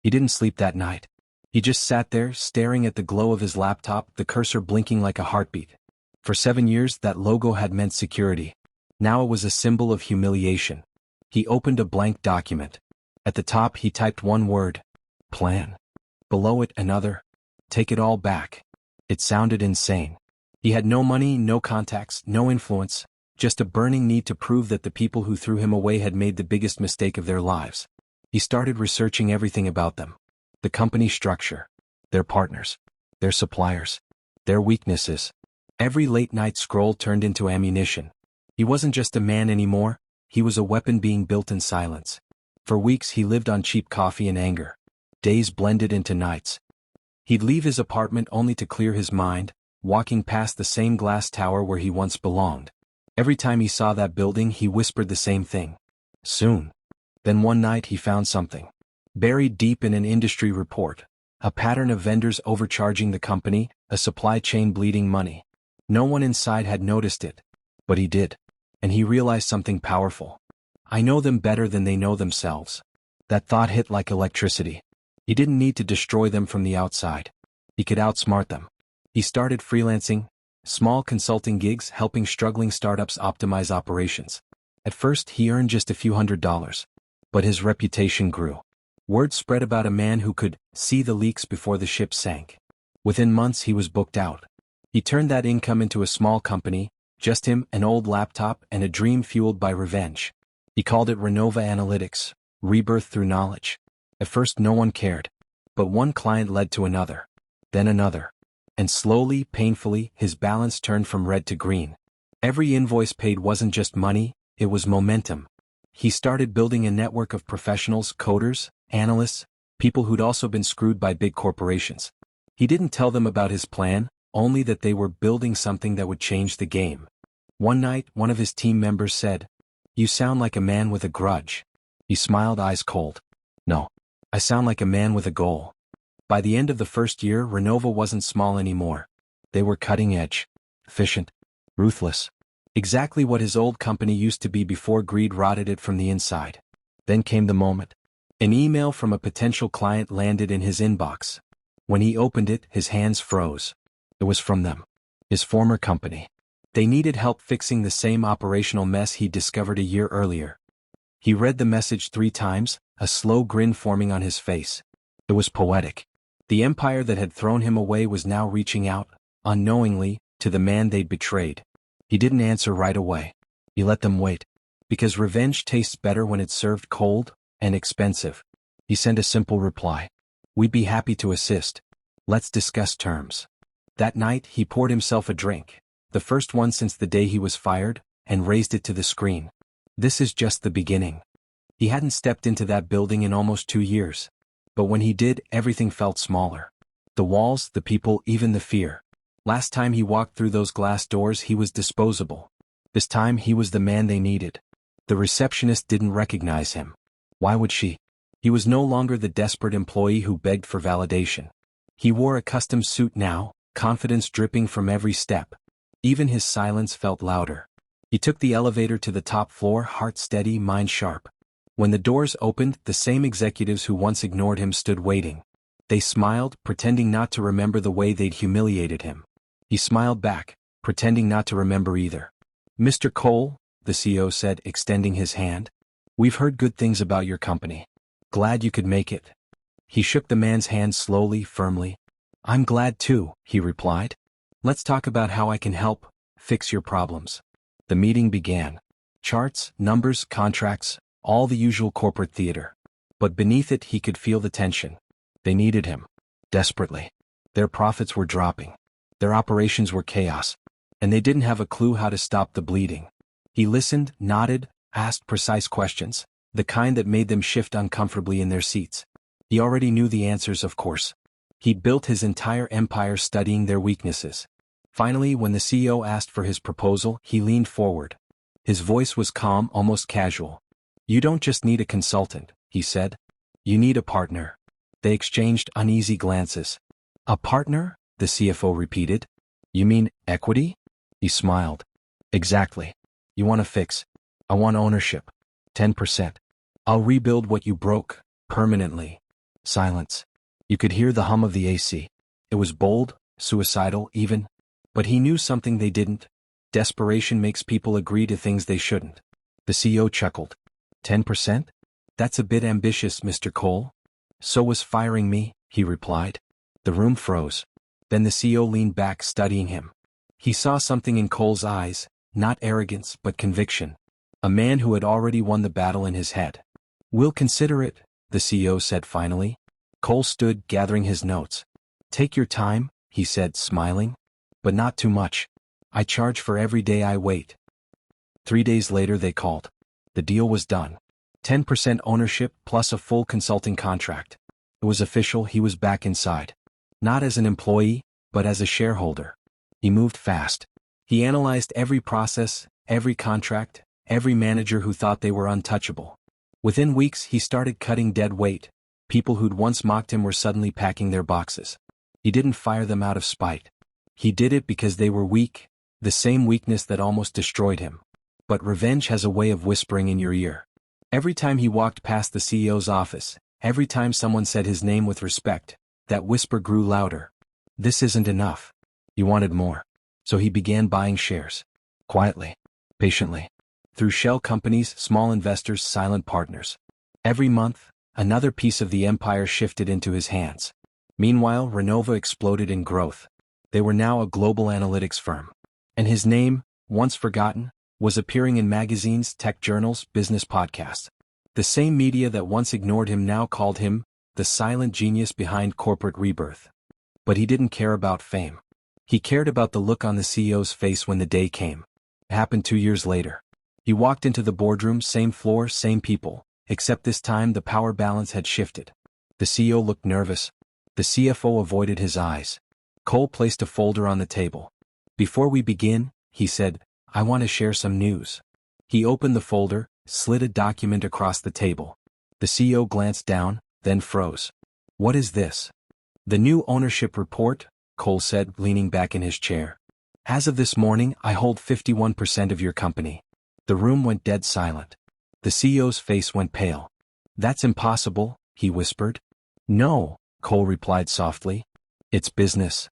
He didn't sleep that night. He just sat there, staring at the glow of his laptop, the cursor blinking like a heartbeat. For 7 years, that logo had meant security. Now it was a symbol of humiliation. He opened a blank document. At the top he typed one word: plan. Below it another: take it all back. It sounded insane. He had no money, no contacts, no influence, just a burning need to prove that the people who threw him away had made the biggest mistake of their lives. He started researching everything about them. The company structure, their partners, their suppliers, their weaknesses. Every late-night scroll turned into ammunition. He wasn't just a man anymore, he was a weapon being built in silence. For weeks he lived on cheap coffee and anger. Days blended into nights. He'd leave his apartment only to clear his mind, walking past the same glass tower where he once belonged. Every time he saw that building he whispered the same thing: soon. Then one night he found something. Buried deep in an industry report. A pattern of vendors overcharging the company, a supply chain bleeding money. No one inside had noticed it. But he did. And he realized something powerful. I know them better than they know themselves. That thought hit like electricity. He didn't need to destroy them from the outside. He could outsmart them. He started freelancing, small consulting gigs helping struggling startups optimize operations. At first he earned just a few $100s. But his reputation grew. Word spread about a man who could see the leaks before the ship sank. Within months he was booked out. He turned that income into a small company, just him, an old laptop, and a dream fueled by revenge. He called it Renova Analytics, rebirth through knowledge. At first no one cared. But one client led to another. Then another. And slowly, painfully, his balance turned from red to green. Every invoice paid wasn't just money, it was momentum. He started building a network of professionals, coders, analysts, people who'd also been screwed by big corporations. He didn't tell them about his plan, only that they were building something that would change the game. One night, one of his team members said, "You sound like a man with a grudge." He smiled, eyes cold. "No. I sound like a man with a goal." By the end of the first year, Renova wasn't small anymore. They were cutting edge, efficient, ruthless. Exactly what his old company used to be before greed rotted it from the inside. Then came the moment. An email from a potential client landed in his inbox. When he opened it, his hands froze. It was from them. His former company. They needed help fixing the same operational mess he'd discovered a year earlier. He read the message 3 times, a slow grin forming on his face. It was poetic. The empire that had thrown him away was now reaching out, unknowingly, to the man they'd betrayed. He didn't answer right away. He let them wait. Because revenge tastes better when it's served cold and expensive. He sent a simple reply. "We'd be happy to assist. Let's discuss terms." That night he poured himself a drink, the first one since the day he was fired, and raised it to the screen. This is just the beginning. He hadn't stepped into that building in almost 2 years. But when he did, everything felt smaller. The walls, the people, even the fear. Last time he walked through those glass doors he was disposable. This time he was the man they needed. The receptionist didn't recognize him. Why would she? He was no longer the desperate employee who begged for validation. He wore a custom suit now, confidence dripping from every step. Even his silence felt louder. He took the elevator to the top floor, heart steady, mind sharp. When the doors opened, the same executives who once ignored him stood waiting. They smiled, pretending not to remember the way they'd humiliated him. He smiled back, pretending not to remember either. "Mr. Cole," the CEO said, extending his hand. "We've heard good things about your company. Glad you could make it." He shook the man's hand slowly, firmly. "I'm glad too," he replied. "Let's talk about how I can help fix your problems." The meeting began. Charts, numbers, contracts, all the usual corporate theater. But beneath it he could feel the tension. They needed him. Desperately. Their profits were dropping. Their operations were chaos. And they didn't have a clue how to stop the bleeding. He listened, nodded, asked precise questions, the kind that made them shift uncomfortably in their seats. He already knew the answers, of course. He'd built his entire empire studying their weaknesses. Finally, when the CEO asked for his proposal, he leaned forward. His voice was calm, almost casual. "You don't just need a consultant," he said. "You need a partner." They exchanged uneasy glances. "A partner?" the CFO repeated. "You mean equity?" He smiled. "Exactly. You want to fix. I want ownership. 10%. I'll rebuild what you broke, permanently." Silence. You could hear the hum of the AC. It was bold, suicidal even. But he knew something they didn't. Desperation makes people agree to things they shouldn't. The CEO chuckled. 10%? That's a bit ambitious, Mr. Cole. So was firing me, he replied. The room froze. Then the CEO leaned back, studying him. He saw something in Cole's eyes, not arrogance but conviction. A man who had already won the battle in his head. We'll consider it, the CEO said finally. Cole stood, gathering his notes. Take your time, he said, smiling. But not too much. I charge for every day I wait. 3 days later they called. The deal was done. 10% ownership plus a full consulting contract. It was official, he was back inside. Not as an employee, but as a shareholder. He moved fast. He analyzed every process, every contract, every manager who thought they were untouchable. Within weeks he started cutting dead weight. People who'd once mocked him were suddenly packing their boxes. He didn't fire them out of spite. He did it because they were weak, the same weakness that almost destroyed him. But revenge has a way of whispering in your ear. Every time he walked past the CEO's office, every time someone said his name with respect, that whisper grew louder. This isn't enough. He wanted more. So he began buying shares. Quietly. Patiently. Through shell companies, small investors, silent partners. Every month, another piece of the empire shifted into his hands. Meanwhile, Renova exploded in growth. They were now a global analytics firm. And his name, once forgotten, was appearing in magazines, tech journals, business podcasts. The same media that once ignored him now called him the silent genius behind corporate rebirth. But he didn't care about fame. He cared about the look on the CEO's face when the day came. It happened 2 years later. He walked into the boardroom, same floor, same people, except this time the power balance had shifted. The CEO looked nervous. The CFO avoided his eyes. Cole placed a folder on the table. Before we begin, he said, I want to share some news. He opened the folder, slid a document across the table. The CEO glanced down, then froze. What is this? The new ownership report, Cole said, leaning back in his chair. As of this morning, I hold 51% of your company. The room went dead silent. The CEO's face went pale. That's impossible, he whispered. No, Cole replied softly. It's business.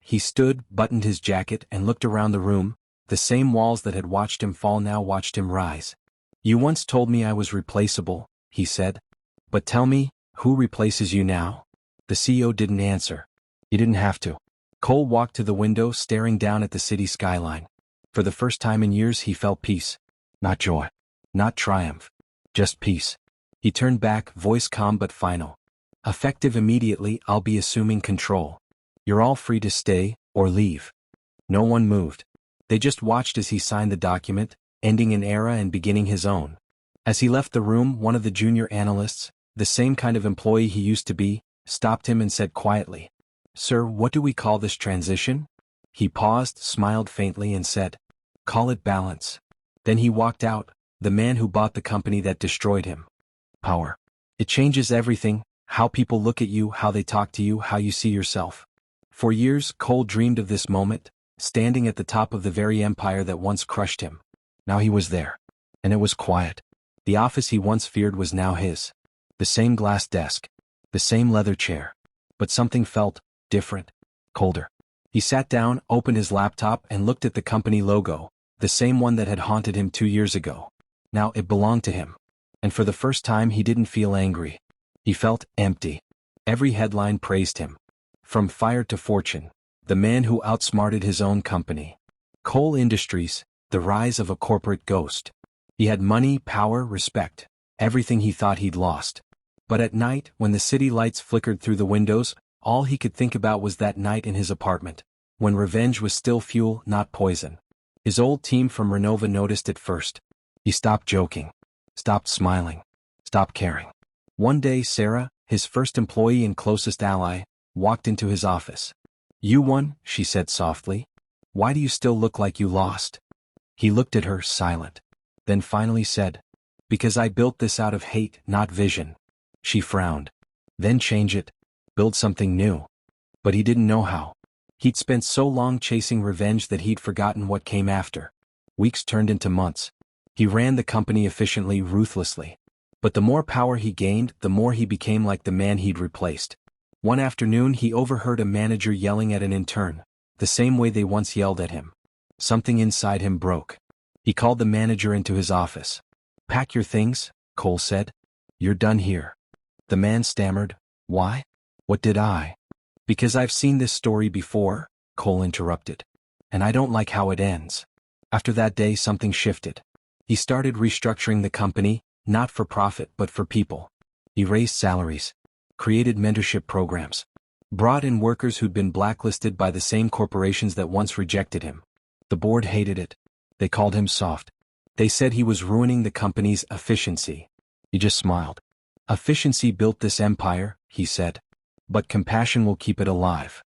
He stood, buttoned his jacket, and looked around the room. The same walls that had watched him fall now watched him rise. You once told me I was replaceable, he said. But tell me, who replaces you now? The CEO didn't answer. He didn't have to. Cole walked to the window, staring down at the city skyline. For the first time in years he felt peace. Not joy. Not triumph. Just peace. He turned back, voice calm but final. Effective immediately, I'll be assuming control. You're all free to stay, or leave. No one moved. They just watched as he signed the document, ending an era and beginning his own. As he left the room, one of the junior analysts, the same kind of employee he used to be, stopped him and said quietly, Sir, what do we call this transition? He paused, smiled faintly and said, Call it balance. Then he walked out, the man who bought the company that destroyed him. Power. It changes everything, how people look at you, how they talk to you, how you see yourself. For years, Cole dreamed of this moment, standing at the top of the very empire that once crushed him. Now he was there. And it was quiet. The office he once feared was now his. The same glass desk. The same leather chair. But something felt different, colder. He sat down, opened his laptop, and looked at the company logo, the same one that had haunted him 2 years ago. Now it belonged to him. And for the first time he didn't feel angry. He felt empty. Every headline praised him. From fire to fortune, the man who outsmarted his own company. Cole Industries, the rise of a corporate ghost. He had money, power, respect, everything he thought he'd lost. But at night, when the city lights flickered through the windows, all he could think about was that night in his apartment, when revenge was still fuel, not poison. His old team from Renova noticed it first. He stopped joking, stopped smiling, stopped caring. One day Sarah, his first employee and closest ally, walked into his office. You won, she said softly. Why do you still look like you lost? He looked at her, silent. Then finally said, Because I built this out of hate, not vision. She frowned. Then change it. Build something new. But he didn't know how. He'd spent so long chasing revenge that he'd forgotten what came after. Weeks turned into months. He ran the company efficiently, ruthlessly. But the more power he gained, the more he became like the man he'd replaced. One afternoon he overheard a manager yelling at an intern, the same way they once yelled at him. Something inside him broke. He called the manager into his office. "Pack your things," Cole said. "You're done here." The man stammered, "Why? What did I?" "Because I've seen this story before," Cole interrupted. "And I don't like how it ends." After that day something shifted. He started restructuring the company, not for profit but for people. He raised salaries, created mentorship programs, brought in workers who'd been blacklisted by the same corporations that once rejected him. The board hated it. They called him soft. They said he was ruining the company's efficiency. He just smiled. "Efficiency built this empire," he said. "But compassion will keep it alive."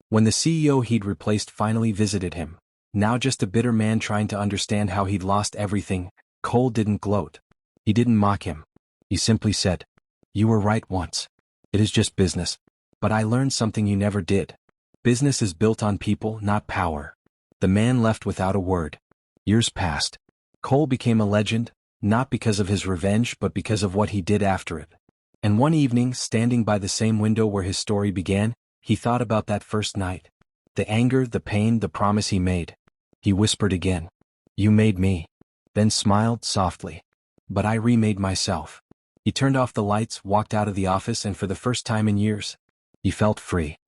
When the CEO he'd replaced finally visited him, now just a bitter man trying to understand how he'd lost everything, Cole didn't gloat. He didn't mock him. He simply said, "You were right once. It is just business. But I learned something you never did. Business is built on people, not power." The man left without a word. Years passed. Cole became a legend, not because of his revenge but because of what he did after it. And one evening, standing by the same window where his story began, he thought about that first night. The anger, the pain, the promise he made. He whispered again, "You made me." Then smiled softly. "But I remade myself." He turned off the lights, walked out of the office, and for the first time in years, he felt free.